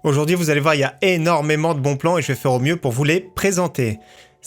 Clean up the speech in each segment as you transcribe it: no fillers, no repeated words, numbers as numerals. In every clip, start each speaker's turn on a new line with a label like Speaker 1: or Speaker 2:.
Speaker 1: Aujourd'hui, vous allez voir, il y a énormément de bons plans et je vais faire au mieux pour vous les présenter.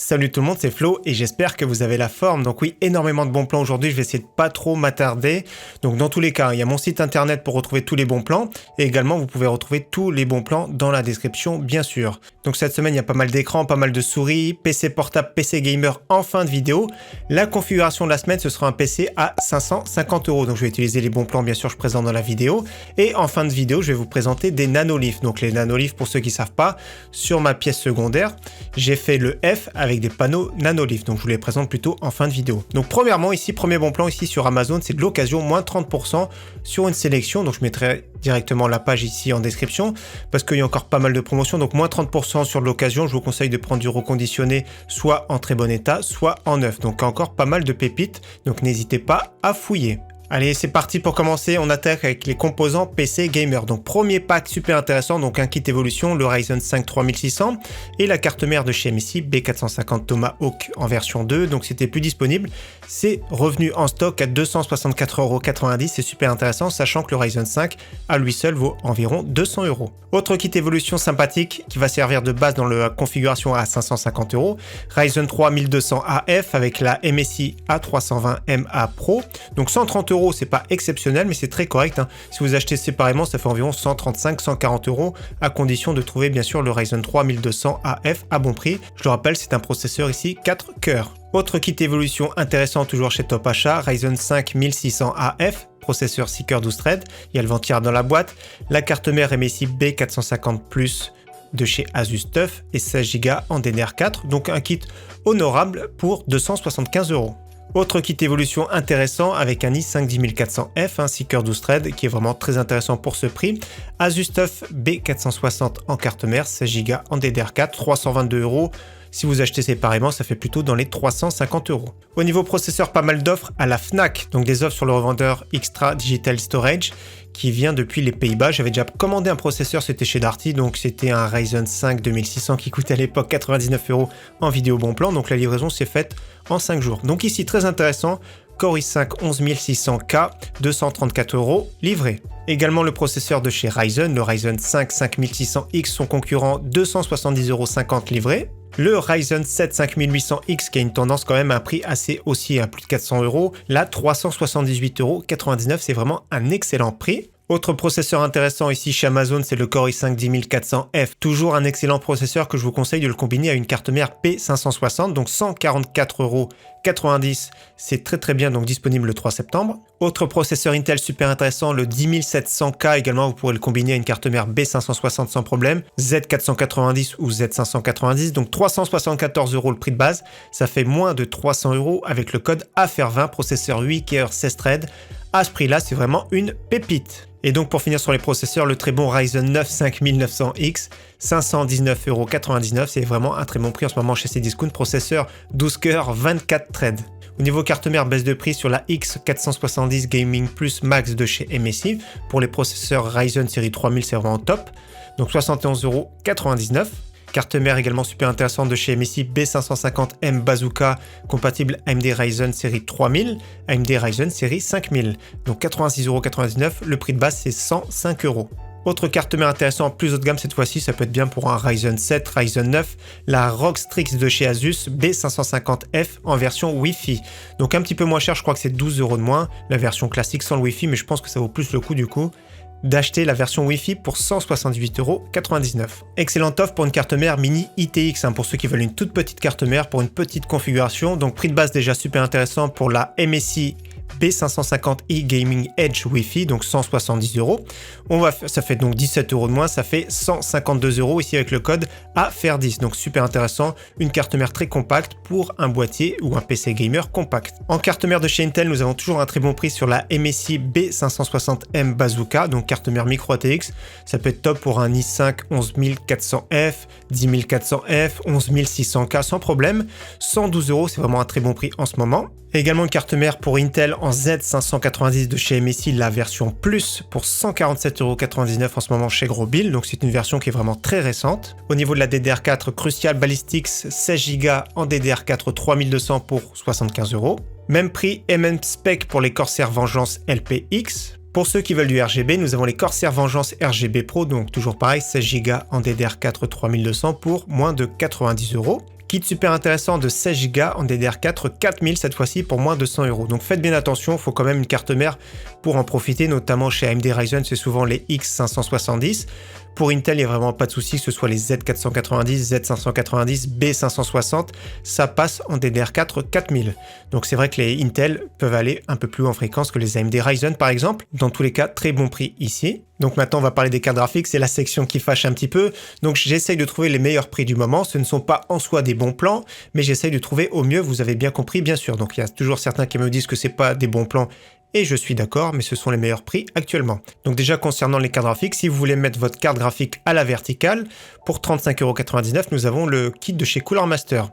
Speaker 1: Salut tout le monde, c'est Flo et j'espère que vous avez la forme. Donc oui, énormément de bons plans aujourd'hui, je vais essayer de pas trop m'attarder. Donc dans tous les cas, il y a mon site internet pour retrouver tous les bons plans et également vous pouvez retrouver tous les bons plans dans la description bien sûr. Donc cette semaine, il y a pas mal d'écrans, pas mal de souris, PC portable, PC gamer en fin de vidéo. La configuration de la semaine, ce sera un PC à 550 €. Donc je vais utiliser les bons plans bien sûr, je présente dans la vidéo. Et en fin de vidéo, je vais vous présenter des nanoliths. Donc les nanoliths, pour ceux qui ne savent pas, sur ma pièce secondaire, j'ai fait le F avec des panneaux nanoliths, donc je vous les présente plutôt en fin de vidéo. Donc premièrement ici, premier bon plan ici sur Amazon, c'est de l'occasion, moins 30% sur une sélection, donc je mettrai directement la page ici en description, parce qu'il y a encore pas mal de promotions, donc moins 30% sur de l'occasion, je vous conseille de prendre du reconditionné, soit en très bon état, soit en neuf, donc encore pas mal de pépites, donc n'hésitez pas à fouiller. Allez, c'est parti pour commencer, on attaque avec les composants PC Gamer. Donc premier pack super intéressant, donc un kit évolution, le Ryzen 5 3600 et la carte mère de chez MSI B450 Tomahawk en version 2, donc c'était plus disponible. C'est revenu en stock à 264,90 €, c'est super intéressant, sachant que le Ryzen 5 à lui seul vaut environ 200 €. Autre kit évolution sympathique qui va servir de base dans la configuration à 550 €, Ryzen 3 1200 AF avec la MSI A320MA Pro, donc 130 €, c'est pas exceptionnel mais c'est très correct, hein. Si vous achetez séparément ça fait environ 135-140 € à condition de trouver bien sûr le Ryzen 3 1200 AF à bon prix. Je le rappelle, c'est un processeur ici 4 cœurs. Autre kit évolution intéressant toujours chez Top Achat, Ryzen 5 1600 AF, processeur 6 cœurs 12 threads, il y a le ventilleur dans la boîte, la carte mère MSI B450+ de chez Asus TUF et 16 Go en DDR4, donc un kit honorable pour 275 €. Autre kit évolution intéressant avec un i5 10400F, un 6 cœurs 12 threads qui est vraiment très intéressant pour ce prix. Asus TUF B460 en carte mère, 16 Go en DDR4, 322 €. Si vous achetez séparément, ça fait plutôt dans les 350 €. Au niveau processeur, pas mal d'offres à la Fnac, donc des offres sur le revendeur Extra Digital Storage qui vient depuis les Pays-Bas. J'avais déjà commandé un processeur, c'était chez Darty, donc c'était un Ryzen 5 2600 qui coûtait à l'époque 99 € en vidéo bon plan, donc la livraison s'est faite en 5 jours. Donc ici, très intéressant, Core i5 11600K, 234 € livré. Également le processeur de chez Ryzen, le Ryzen 5 5600X, son concurrent 270,50 € livré. Le Ryzen 7 5800X qui a une tendance quand même à un prix assez haussier à plus de 400 €, là 378,99 €, c'est vraiment un excellent prix. Autre processeur intéressant ici chez Amazon, c'est le Core i5 10400F. Toujours un excellent processeur que je vous conseille de le combiner à une carte mère P560, donc 144,90 €. C'est très bien, donc disponible le 3 septembre. Autre processeur Intel super intéressant, le 10700K également, vous pourrez le combiner à une carte mère B560 sans problème. Z490 ou Z590, donc 374 € le prix de base. Ça fait moins de 300 € avec le code AFER20, processeur 8 cœurs 16 threads. À ce prix-là, c'est vraiment une pépite. Et donc pour finir sur les processeurs, le très bon Ryzen 9 5900X, 519,99 €, c'est vraiment un très bon prix en ce moment chez Cdiscount, processeur 12 cœurs 24 threads. Au niveau carte mère, baisse de prix sur la X470 Gaming Plus Max de chez MSI. Pour les processeurs Ryzen série 3000, c'est vraiment top. Donc 71,99 €. Carte mère également super intéressante de chez MSI B550M Bazooka, compatible AMD Ryzen série 3000, AMD Ryzen série 5000. Donc 86,99 €, le prix de base c'est 105 €. Autre carte mère intéressante, plus haut de gamme cette fois-ci, ça peut être bien pour un Ryzen 7, Ryzen 9, la ROG Strix de chez Asus B550F en version Wi-Fi. Donc un petit peu moins cher, je crois que c'est 12 € de moins, la version classique sans le Wi-Fi, mais je pense que ça vaut plus le coup du coup d'acheter la version Wi-Fi pour 178,99 €. Excellente offre pour une carte mère mini ITX, pour ceux qui veulent une toute petite carte mère pour une petite configuration. Donc prix de base déjà super intéressant pour la MSI B550i Gaming Edge Wi-Fi, donc 170 €. Ça fait donc 17 € de moins, ça fait 152 € ici avec le code AFER10. Donc super intéressant, une carte mère très compacte pour un boîtier ou un PC gamer compact. En carte mère de chez Intel, nous avons toujours un très bon prix sur la MSI B560M Bazooka, donc carte mère micro ATX. Ça peut être top pour un i5 11400F, 10400F, 11600K sans problème. 112 €, c'est vraiment un très bon prix en ce moment. Et également une carte mère pour Intel en Z590 de chez MSI, la version Plus pour 147,99 € en ce moment chez Grobil, donc c'est une version qui est vraiment très récente. Au niveau de la DDR4, Crucial Ballistics 16 Go en DDR4 3200 pour 75 €. Même prix, MM Spec pour les Corsair Vengeance LPX. Pour ceux qui veulent du RGB, nous avons les Corsair Vengeance RGB Pro, donc toujours pareil, 16 Go en DDR4 3200 pour moins de 90 €. Kit super intéressant de 16 Go en DDR4 4000 cette fois-ci pour moins de 100 €. Donc faites bien attention, il faut quand même une carte mère pour en profiter, notamment chez AMD Ryzen, c'est souvent les X570. Pour Intel, il n'y a vraiment pas de souci, que ce soit les Z490, Z590, B560, ça passe en DDR4 4000. Donc c'est vrai que les Intel peuvent aller un peu plus haut en fréquence que les AMD Ryzen par exemple. Dans tous les cas, très bon prix ici. Donc maintenant, on va parler des cartes graphiques, c'est la section qui fâche un petit peu. Donc j'essaye de trouver les meilleurs prix du moment. Ce ne sont pas en soi des bons plans, mais j'essaye de trouver au mieux, vous avez bien compris, bien sûr. Donc il y a toujours certains qui me disent que c'est pas des bons plans. Et je suis d'accord, mais ce sont les meilleurs prix actuellement. Donc déjà concernant les cartes graphiques, si vous voulez mettre votre carte graphique à la verticale, pour 35,99 €, nous avons le kit de chez Cooler Master.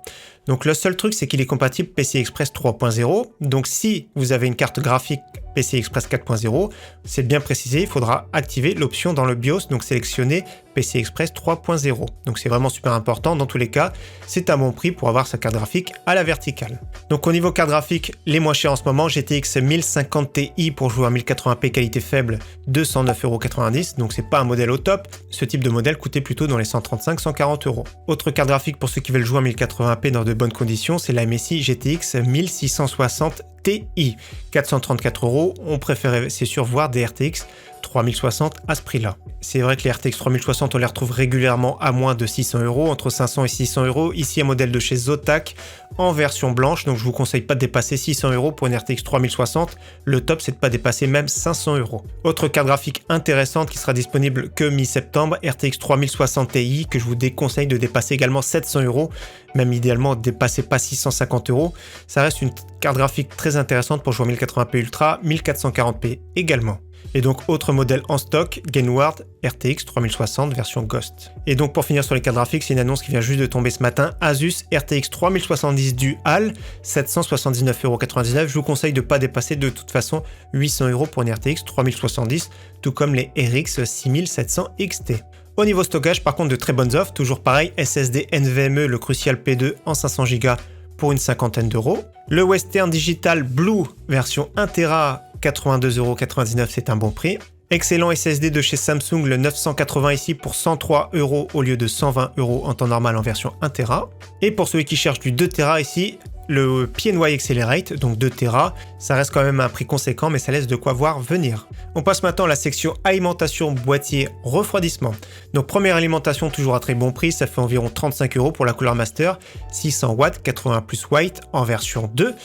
Speaker 1: Donc le seul truc, c'est qu'il est compatible PCI Express 3.0. Donc si vous avez une carte graphique PCI Express 4.0, c'est bien précisé, il faudra activer l'option dans le BIOS, donc sélectionner PCI Express 3.0. Donc c'est vraiment super important, dans tous les cas, c'est un bon prix pour avoir sa carte graphique à la verticale. Donc au niveau carte graphique, les moins chers en ce moment, GTX 1050 Ti pour jouer en 1080p qualité faible, 209,90 €, donc c'est pas un modèle au top, ce type de modèle coûtait plutôt dans les 135-140 €. Autre carte graphique pour ceux qui veulent jouer en 1080p dans de bonnes conditions, c'est la MSI GTX 1660 Ti, 434 €, on préférait c'est sûr voir des RTX 3060 à ce prix-là. C'est vrai que les RTX 3060, on les retrouve régulièrement à moins de 600 €, entre 500 et 600 €. Ici, un modèle de chez Zotac en version blanche, donc je vous conseille pas de dépasser 600 € pour une RTX 3060. Le top, c'est de pas dépasser même 500 €. Autre carte graphique intéressante qui sera disponible que mi-septembre, RTX 3060 Ti, que je vous déconseille de dépasser également 700 €, même idéalement, ne dépassez pas 650 €. Ça reste une carte graphique très intéressante pour jouer en 1080p Ultra, 1440p également. Et donc autre modèle en stock, Gainward RTX 3060 version Ghost. Et donc pour finir sur les cartes graphiques, c'est une annonce qui vient juste de tomber ce matin, Asus RTX 3070 Dual, 779,99 €. Je vous conseille de ne pas dépasser de toute façon 800 € pour une RTX 3070, tout comme les RX 6700 XT. Au niveau stockage, par contre, de très bonnes offres, toujours pareil, SSD NVMe, le Crucial P2 en 500 Go pour une cinquantaine d'euros. Le Western Digital Blue version 1 Tera, 82,99 €, c'est un bon prix. Excellent SSD de chez Samsung, le 980 ici pour 103 € au lieu de 120 € en temps normal en version 1 Tera. Et pour ceux qui cherchent du 2 Tera ici, le PNY Accelerate, donc 2 Tera, ça reste quand même un prix conséquent, mais ça laisse de quoi voir venir. On passe maintenant à la section alimentation, boîtier, refroidissement. Donc première alimentation, toujours à très bon prix, ça fait environ 35 € pour la Cooler Master, 600 watts, 80 plus white en version 2.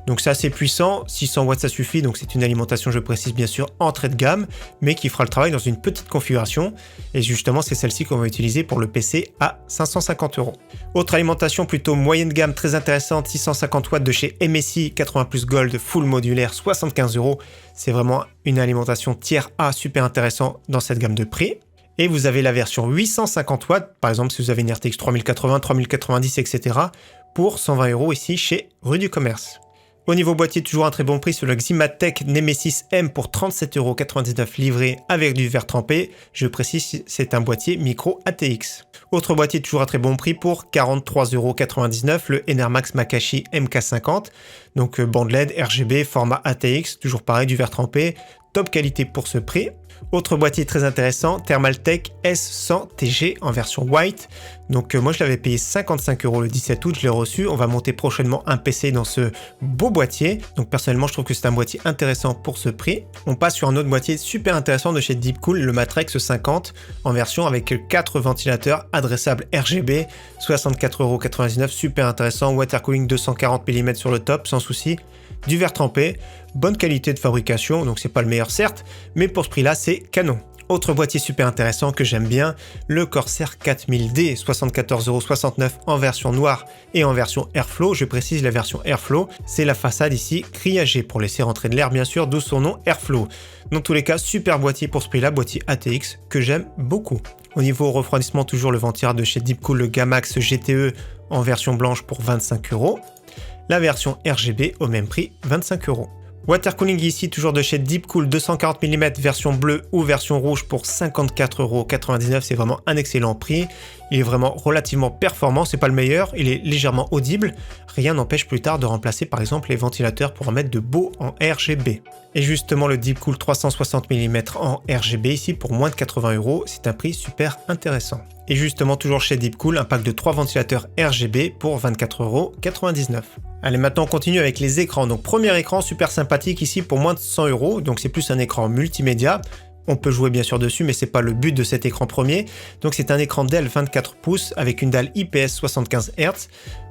Speaker 1: Donc c'est assez puissant, 600 watts ça suffit, donc c'est une alimentation, je précise bien sûr, entrée de gamme, mais qui fera le travail dans une petite configuration. Et justement, c'est celle-ci qu'on va utiliser pour le PC à 550 €. Autre alimentation plutôt moyenne gamme, très intéressante, 650 watts de chez MSI, 80 plus Gold, full modulaire, 75 €. C'est vraiment une alimentation tiers A super intéressant dans cette gamme de prix. Et vous avez la version 850 watts, par exemple si vous avez une RTX 3080, 3090, etc. pour 120 € ici chez Rue du Commerce. Au niveau boîtier, toujours un très bon prix sur le Ximatech Nemesis M pour 37,99 € livré avec du verre trempé. Je précise, c'est un boîtier micro ATX. Autre boîtier toujours à très bon prix pour 43,99 €, le Enermax Makashi MK50. Donc bande LED, RGB, format ATX, toujours pareil, du verre trempé, top qualité pour ce prix. Autre boîtier très intéressant, Thermaltake S100 TG en version white. Donc moi je l'avais payé 55 € le 17 août, je l'ai reçu. On va monter prochainement un PC dans ce beau boîtier. Donc personnellement je trouve que c'est un boîtier intéressant pour ce prix. On passe sur un autre boîtier super intéressant de chez Deepcool, le Matrex 50 en version avec 4 ventilateurs adressables RGB, 64,99 €, super intéressant, water cooling 240 mm sur le top sans souci. Du verre trempé, bonne qualité de fabrication, donc c'est pas le meilleur certes, mais pour ce prix-là, c'est canon. Autre boîtier super intéressant que j'aime bien, le Corsair 4000D, 74,69 € en version noire et en version Airflow. Je précise la version Airflow, c'est la façade ici grillagée pour laisser rentrer de l'air bien sûr, d'où son nom Airflow. Dans tous les cas, super boîtier pour ce prix-là, boîtier ATX que j'aime beaucoup. Au niveau refroidissement, toujours le ventilateur de chez Deepcool, le Gamax GTE en version blanche pour 25 €. La version RGB au même prix, 25 €. Water cooling ici, toujours de chez Deepcool, 240 mm version bleue ou version rouge pour 54,99 €. C'est vraiment un excellent prix. Il est vraiment relativement performant, c'est pas le meilleur, il est légèrement audible. Rien n'empêche plus tard de remplacer par exemple les ventilateurs pour en mettre de beaux en RGB. Et justement le Deepcool 360 mm en RGB ici pour moins de 80 €, c'est un prix super intéressant. Et justement toujours chez Deepcool, un pack de 3 ventilateurs RGB pour 24,99 €. Allez, maintenant on continue avec les écrans. Donc premier écran super sympathique ici pour moins de 100 €, donc c'est plus un écran multimédia. On peut jouer bien sûr dessus, mais c'est pas le but de cet écran premier. Donc c'est un écran Dell 24 pouces avec une dalle IPS 75 Hz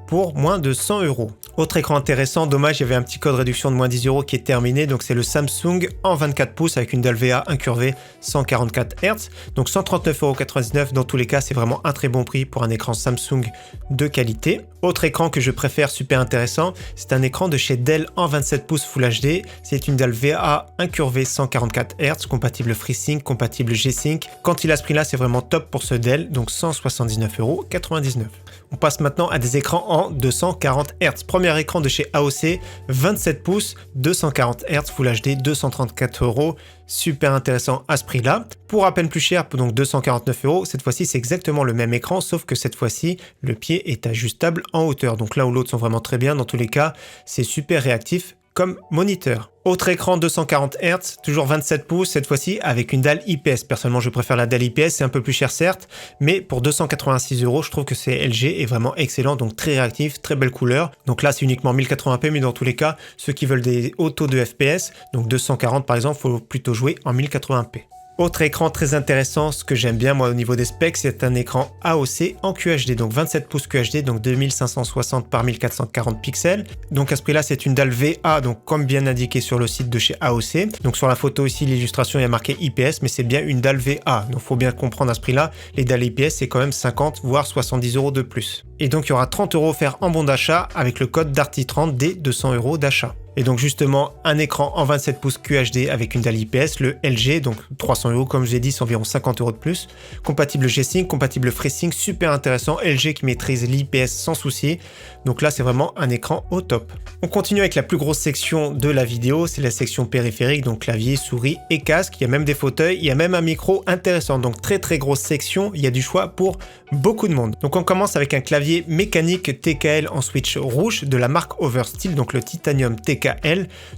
Speaker 1: pour moins de 100 €. Autre écran intéressant, dommage, il y avait un petit code réduction de moins 10 € qui est terminé, donc c'est le Samsung en 24 pouces avec une dalle VA incurvée 144 Hz, donc 139,99 € dans tous les cas, c'est vraiment un très bon prix pour un écran Samsung de qualité. Autre écran que je préfère, super intéressant, c'est un écran de chez Dell en 27 pouces Full HD, c'est une dalle VA incurvée 144 Hz, compatible FreeSync, compatible G-Sync. Quand il a ce prix là, c'est vraiment top pour ce Dell, donc 179,99 €. On passe maintenant à des écrans en 240 Hz. Premier écran de chez AOC, 27 pouces, 240 Hz, Full HD, 234 €. Super intéressant à ce prix-là. Pour à peine plus cher, donc 249 €, cette fois-ci c'est exactement le même écran, sauf que cette fois-ci le pied est ajustable en hauteur. Donc l'un ou l'autre sont vraiment très bien, dans tous les cas c'est super réactif comme moniteur. Autre écran 240 Hz, toujours 27 pouces, cette fois-ci avec une dalle IPS. Personnellement, je préfère la dalle IPS, c'est un peu plus cher certes, mais pour 286 €, je trouve que c'est LG est vraiment excellent, donc très réactif, très belle couleur. Donc là, c'est uniquement 1080p, mais dans tous les cas, ceux qui veulent des hauts taux de FPS, donc 240 par exemple, il faut plutôt jouer en 1080p. Autre écran très intéressant, ce que j'aime bien moi au niveau des specs, c'est un écran AOC en QHD, donc 27 pouces QHD, donc 2560 par 1440 pixels. Donc à ce prix-là, c'est une dalle VA, donc comme bien indiqué sur le site de chez AOC. Donc sur la photo ici, l'illustration il y a marqué IPS, mais c'est bien une dalle VA. Donc faut bien comprendre à ce prix-là, les dalles IPS c'est quand même 50 voire 70 € de plus. Et donc il y aura 30 € offerts en bon d'achat avec le code DARTY30 des 200 € d'achat. Et donc justement un écran en 27 pouces QHD avec une dalle IPS, le LG, donc 300 € comme je l'ai dit, c'est environ 50 € de plus. Compatible G-Sync, compatible FreeSync, super intéressant, LG qui maîtrise l'IPS sans souci. Donc là c'est vraiment un écran au top. On continue avec la plus grosse section de la vidéo, c'est la section périphérique, donc clavier, souris et casque. Il y a même des fauteuils, il y a même un micro intéressant, donc très grosse section, il y a du choix pour beaucoup de monde. Donc on commence avec un clavier mécanique TKL en switch rouge de la marque Oversteel, donc le Titanium TKL.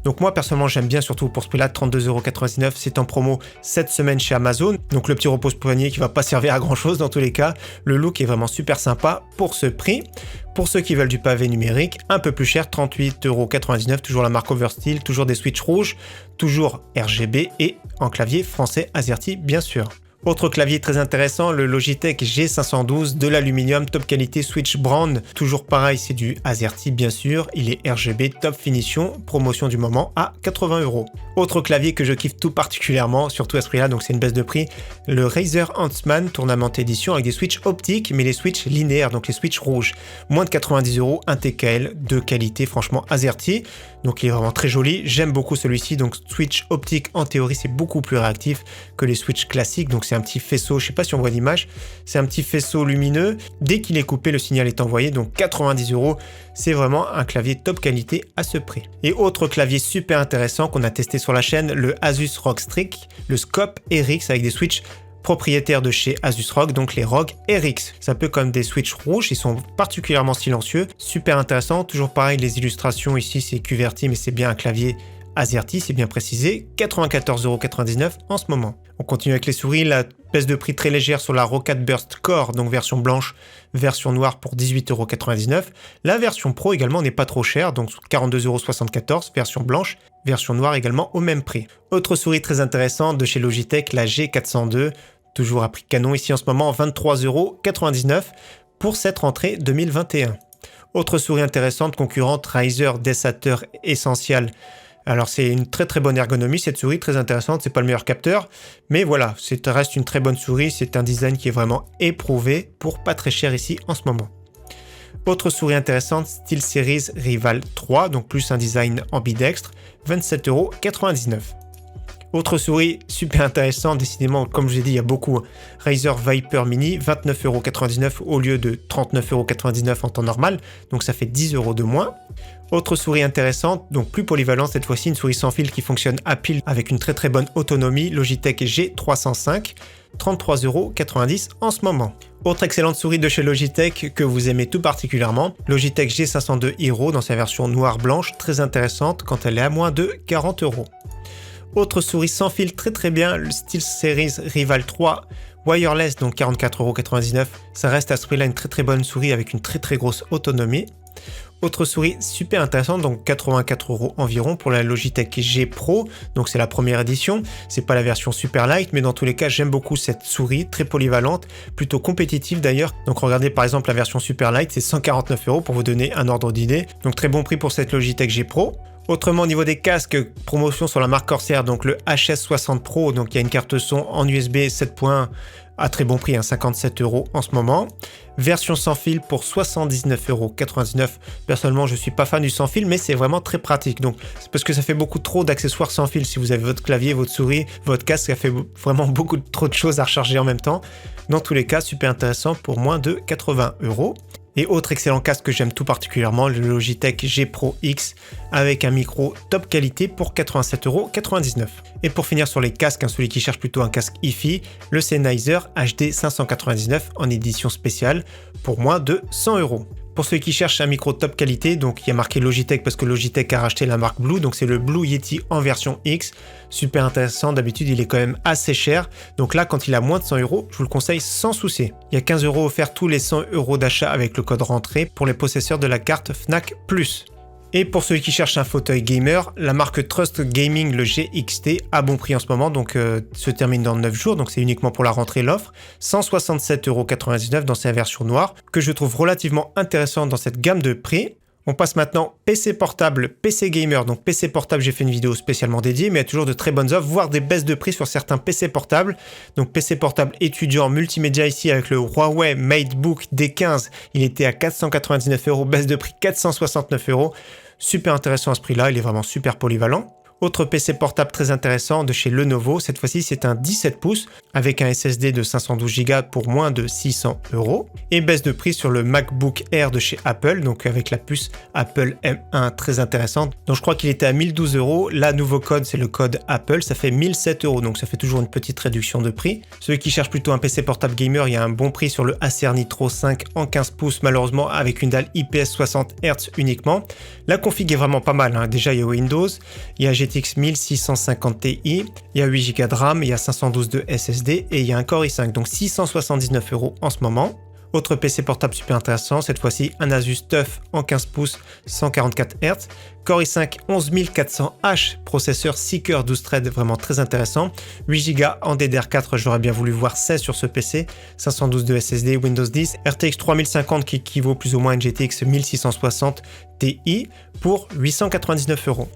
Speaker 1: Donc moi personnellement j'aime bien, surtout pour ce prix là, 32,99 €, c'est en promo cette semaine chez Amazon. Donc le petit repose-poignet qui va pas servir à grand chose dans tous les cas. Le look est vraiment super sympa pour ce prix. Pour ceux qui veulent du pavé numérique, un peu plus cher, 38,99 €, toujours la marque Oversteel, toujours des switches rouges, toujours RGB et en clavier français AZERTY bien sûr. Autre clavier très intéressant, le Logitech G512 de l'aluminium, top qualité switch brand. Toujours pareil, c'est du AZERTY bien sûr. Il est RGB, top finition, promotion du moment à 80 €. Autre clavier que je kiffe tout particulièrement, surtout à ce prix-là, donc c'est une baisse de prix. Le Razer Huntsman Tournament Edition avec des switches optiques, mais les switches linéaires, donc les switches rouges. Moins de 90 €, un TKL de qualité, franchement AZERTY. Donc il est vraiment très joli. J'aime beaucoup celui-ci. Donc switch optique, en théorie, c'est beaucoup plus réactif que les switches classiques. Donc c'est un petit faisceau, je sais pas si on voit l'image, c'est un petit faisceau lumineux. Dès qu'il est coupé, le signal est envoyé, donc 90 €. C'est vraiment un clavier top qualité à ce prix. Et autre clavier super intéressant qu'on a testé sur la chaîne, le Asus ROG Strix, le Scope RX avec des switches propriétaires de chez Asus ROG, donc les ROG RX. C'est un peu comme des switches rouges, ils sont particulièrement silencieux, super intéressant. Toujours pareil, les illustrations ici c'est QWERTY, mais c'est bien un clavier AZERTY, c'est bien précisé, 94,99 € en ce moment. On continue avec les souris, la baisse de prix très légère sur la Roccat Burst Core, donc version blanche, version noire pour 18,99 €. La version Pro également n'est pas trop chère, donc 42,74 €, version blanche, version noire également au même prix. Autre souris très intéressante de chez Logitech, la G402, toujours à prix canon ici en ce moment, 23,99 € pour cette rentrée 2021. Autre souris intéressante, concurrente, Razer Desater Essential. Alors c'est une très bonne ergonomie, cette souris très intéressante, c'est pas le meilleur capteur, mais voilà, reste une très bonne souris, c'est un design qui est vraiment éprouvé pour pas très cher ici en ce moment. Autre souris intéressante, SteelSeries Rival 3, donc plus un design ambidextre, 27,99 €. Autre souris super intéressant, décidément, comme je l'ai dit, il y a beaucoup. Razer Viper Mini, 29,99€ au lieu de 39,99€ en temps normal, donc ça fait 10€ de moins. Autre souris intéressante, donc plus polyvalente cette fois-ci, une souris sans fil qui fonctionne à pile avec une très bonne autonomie, Logitech G305, 33,90€ en ce moment. Autre excellente souris de chez Logitech que vous aimez tout particulièrement, Logitech G502 Hero dans sa version noire-blanche, très intéressante quand elle est à moins de 40€. Autre souris sans fil très bien, le SteelSeries Rival 3 wireless, donc 44,99€. Ça reste à ce prix-là une très bonne souris avec une très grosse autonomie. Autre souris super intéressante, donc 84€ environ pour la Logitech G Pro, donc c'est la première édition, c'est pas la version super light, mais dans tous les cas j'aime beaucoup cette souris, très polyvalente, plutôt compétitive d'ailleurs, donc regardez par exemple la version super light, c'est 149€ pour vous donner un ordre d'idée, donc très bon prix pour cette Logitech G Pro. Autrement, au niveau des casques, promotion sur la marque Corsair, donc le HS60 Pro, donc il y a une carte son en USB 7.1 à très bon prix, 57€ en ce moment. Version sans fil pour 79,99€. Personnellement, je suis pas fan du sans fil, mais c'est vraiment très pratique. Donc, c'est parce que ça fait beaucoup trop d'accessoires sans fil. Si vous avez votre clavier, votre souris, votre casque, ça fait vraiment trop de choses à recharger en même temps. Dans tous les cas, super intéressant pour moins de 80€. Et autre excellent casque que j'aime tout particulièrement, le Logitech G Pro X avec un micro top qualité pour 87,99€. Et pour finir sur les casques, celui qui cherche plutôt un casque hi-fi, le Sennheiser HD 599 en édition spéciale pour moins de 100€. Pour ceux qui cherchent un micro top qualité, donc il y a marqué Logitech parce que Logitech a racheté la marque Blue, donc c'est le Blue Yeti en version X, super intéressant, d'habitude il est quand même assez cher, donc là quand il a moins de 100€, je vous le conseille sans souci. Il y a 15€ offerts tous les 100€ d'achat avec le code rentrée pour les possesseurs de la carte Fnac Plus. Et pour ceux qui cherchent un fauteuil gamer, la marque Trust Gaming, le GXT, à bon prix en ce moment, donc se termine dans 9 jours, donc c'est uniquement pour la rentrée l'offre, 167,99€ dans sa version noire, que je trouve relativement intéressante dans cette gamme de prix. On passe maintenant PC portable, PC gamer. Donc PC portable, j'ai fait une vidéo spécialement dédiée, mais il y a toujours de très bonnes offres, voire des baisses de prix sur certains PC portables. Donc PC portable étudiant multimédia ici avec le Huawei MateBook D15, il était à 499€, baisse de prix 469€. Super intéressant à ce prix-là, il est vraiment super polyvalent. Autre PC portable très intéressant de chez Lenovo, cette fois-ci c'est un 17 pouces avec un SSD de 512Go pour moins de 600€. Et baisse de prix sur le MacBook Air de chez Apple, donc avec la puce Apple M1 très intéressante. Donc je crois qu'il était à 1012€, là nouveau code c'est le code Apple, ça fait 1007€, donc ça fait toujours une petite réduction de prix. Ceux qui cherchent plutôt un PC portable gamer, il y a un bon prix sur le Acer Nitro 5 en 15 pouces malheureusement avec une dalle IPS 60 Hz uniquement. La config est vraiment pas mal, déjà il y a Windows, il y a GTX 1650 Ti, il y a 8Go de RAM, il y a 512 de SSD et il y a un Core i5, donc 679€ en ce moment. Autre PC portable super intéressant, cette fois-ci un Asus TUF en 15 pouces 144 Hz, Core i5 11400H, processeur Seeker 12 threads, vraiment très intéressant, 8Go en DDR4, j'aurais bien voulu voir 16 sur ce PC, 512 de SSD, Windows 10, RTX 3050 qui équivaut plus ou moins à une GTX 1660 Ti pour 899€.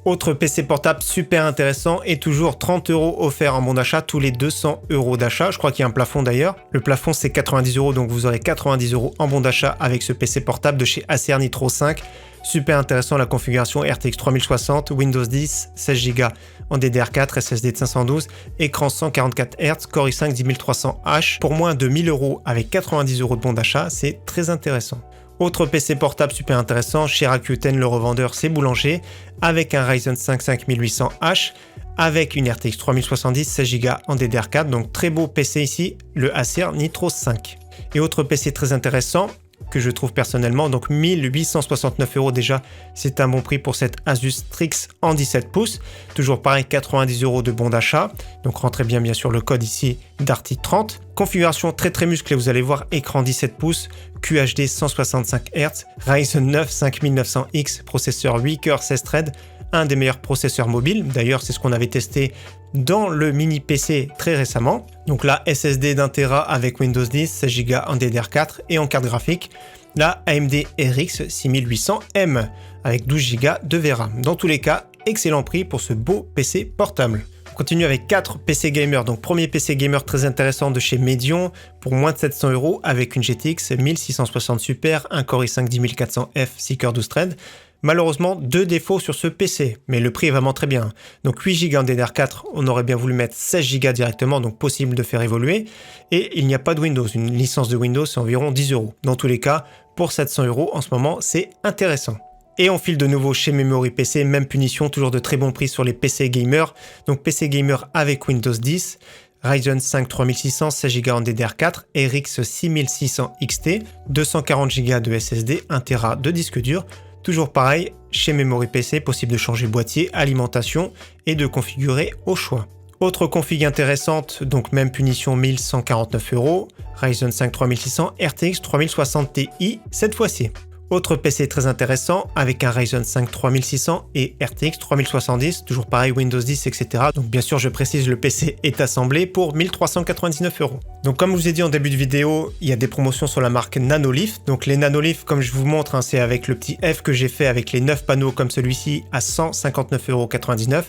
Speaker 1: Autre PC portable super intéressant et toujours 30€ offerts en bon d'achat tous les 200€ d'achat. Je crois qu'il y a un plafond d'ailleurs. Le plafond c'est 90€, donc vous aurez 90€ en bon d'achat avec ce PC portable de chez Acer Nitro 5. Super intéressant, la configuration RTX 3060, Windows 10, 16Go en DDR4, SSD de 512, écran 144 Hz, Core i5 10300H pour moins de 1000€ avec 90€ de bon d'achat. C'est très intéressant. Autre PC portable super intéressant, chez Rakuten, le revendeur c'est Boulanger, avec un Ryzen 5 5800H, avec une RTX 3070, 16Go en DDR4, donc très beau PC ici, le Acer Nitro 5. Et autre PC très intéressant, que je trouve personnellement, donc 1869€ déjà, c'est un bon prix pour cette Asus Strix en 17 pouces, toujours pareil 90€ de bon d'achat, donc rentrez bien sûr le code ici Darty30, configuration très musclée, vous allez voir, écran 17 pouces, QHD 165 Hz, Ryzen 9 5900X, processeur 8 cœurs 16 threads, un des meilleurs processeurs mobiles, d'ailleurs c'est ce qu'on avait testé dans le mini PC très récemment. Donc là, SSD d'1 Tera avec Windows 10, 16Go en DDR4 et en carte graphique. Là, AMD RX 6800M avec 12Go de VRAM. Dans tous les cas, excellent prix pour ce beau PC portable. On continue avec 4 PC gamer. Donc premier PC gamer très intéressant de chez Medion pour moins de 700€ avec une GTX 1660 Super, un Core i5 10400F, 6 cœurs 12 threads. Malheureusement, 2 défauts sur ce PC, mais le prix est vraiment très bien. Donc 8 Go en DDR4, on aurait bien voulu mettre 16 Go directement, donc possible de faire évoluer. Et il n'y a pas de Windows, une licence de Windows c'est environ 10 €. Dans tous les cas, pour 700 € en ce moment, c'est intéressant. Et on file de nouveau chez Memory PC, même punition, toujours de très bons prix sur les PC gamers. Donc PC gamer avec Windows 10, Ryzen 5 3600, 16 Go en DDR4, RX 6600 XT, 240 Go de SSD, 1 Tera de disque dur. Toujours pareil, chez Memory PC, possible de changer boîtier, alimentation et de configurer au choix. Autre config intéressante, donc même punition 1149 €, Ryzen 5 3600, RTX 3060 Ti cette fois-ci. Autre PC très intéressant avec un Ryzen 5 3600 et RTX 3070, toujours pareil Windows 10 etc. Donc bien sûr je précise le PC est assemblé pour 1399 €. Donc comme je vous ai dit en début de vidéo, il y a des promotions sur la marque Nanolith. Donc les Nanolith comme je vous montre, c'est avec le petit F que j'ai fait avec les 9 panneaux comme celui-ci à 159,99 €.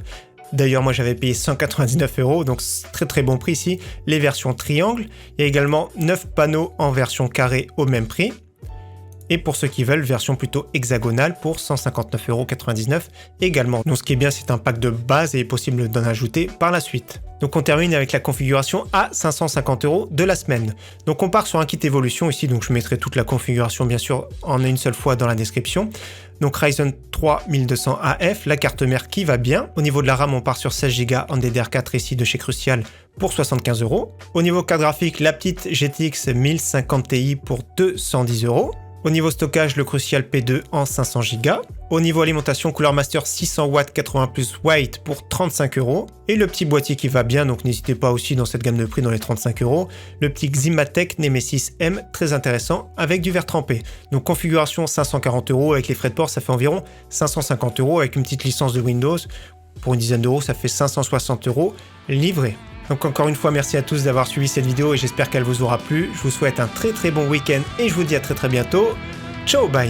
Speaker 1: D'ailleurs moi j'avais payé 199 €, donc très très bon prix ici. Les versions triangle, il y a également 9 panneaux en version carré au même prix. Et pour ceux qui veulent, version plutôt hexagonale pour 159,99 € également. Donc ce qui est bien, c'est un pack de base et il est possible d'en ajouter par la suite. Donc on termine avec la configuration à 550 € de la semaine. Donc on part sur un kit évolution ici, donc je mettrai toute la configuration bien sûr en une seule fois dans la description. Donc Ryzen 3 1200 AF, la carte mère qui va bien. Au niveau de la RAM, on part sur 16 Go en DDR4 ici de chez Crucial pour 75 €. Au niveau carte graphique, la petite GTX 1050 Ti pour 210 €. Au niveau stockage, le Crucial P2 en 500 Go. Au niveau alimentation, Cooler Master 600 watts 80 plus white pour 35 €. Et le petit boîtier qui va bien, donc n'hésitez pas aussi dans cette gamme de prix dans les 35 €. Le petit Ximatec Nemesis M, très intéressant, avec du verre trempé. Donc configuration 540 € avec les frais de port, ça fait environ 550 € avec une petite licence de Windows. Pour une dizaine d'euros, ça fait 560 € livré. Donc encore une fois, merci à tous d'avoir suivi cette vidéo et j'espère qu'elle vous aura plu. Je vous souhaite un très très bon week-end et je vous dis à très très bientôt. Ciao, bye!